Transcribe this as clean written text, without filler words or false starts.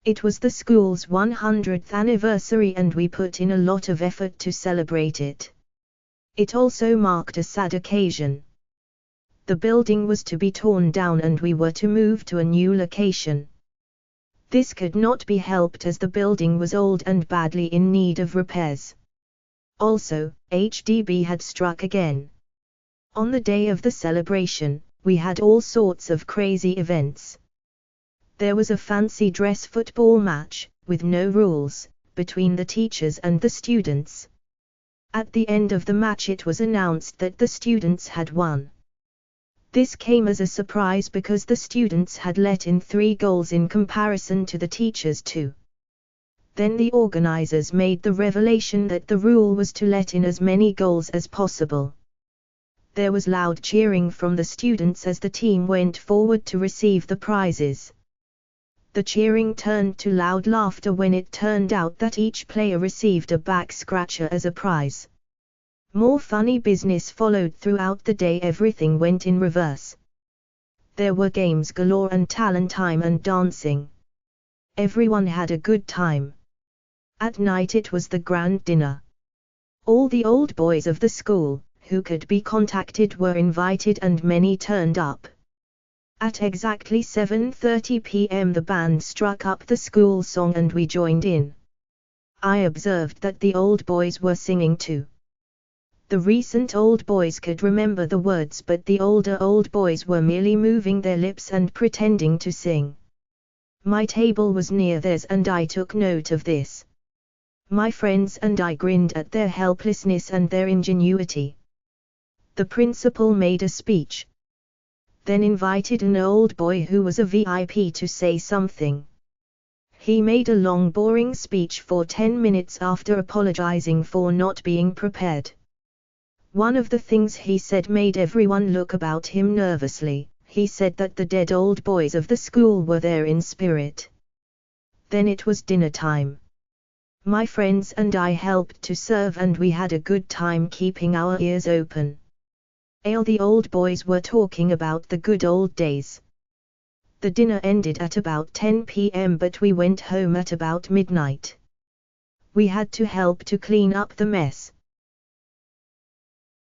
It was the school's 100th anniversary and we put in a lot of effort to celebrate it. It also marked a sad occasion. The building was to be torn down and we were to move to a new location. This could not be helped as the building was old and badly in need of repairs. Also, HDB had struck again. On the day of the celebration, we had all sorts of crazy events. There was a fancy dress football match, with no rules, between the teachers and the students. At the end of the match it was announced that the students had won. This came as a surprise because the students had let in 3 goals in comparison to the teachers' 2. Then the organizers made the revelation that the rule was to let in as many goals as possible. There was loud cheering from the students as the team went forward to receive the prizes. The cheering turned to loud laughter when it turned out that each player received a back scratcher as a prize. More funny business followed throughout the day. Everything went in reverse. There were games galore and talent time and dancing. Everyone had a good time. At night it was the grand dinner. All the old boys of the school, who could be contacted, were invited and many turned up. At exactly 7:30 p.m. the band struck up the school song and we joined in. I observed that the old boys were singing too. The recent old boys could remember the words, but the older old boys were merely moving their lips and pretending to sing. My table was near theirs and I took note of this. My friends and I grinned at their helplessness and their ingenuity. The principal made a speech, then invited an old boy who was a VIP to say something. He made a long boring speech for 10 minutes after apologizing for not being prepared. One of the things he said made everyone look about him nervously. He said that the dead old boys of the school were there in spirit. Then it was dinner time. My friends and I helped to serve and we had a good time keeping our ears open. The old boys were talking about the good old days. The dinner ended at about 10 p.m. but we went home at about midnight. We had to help to clean up the mess.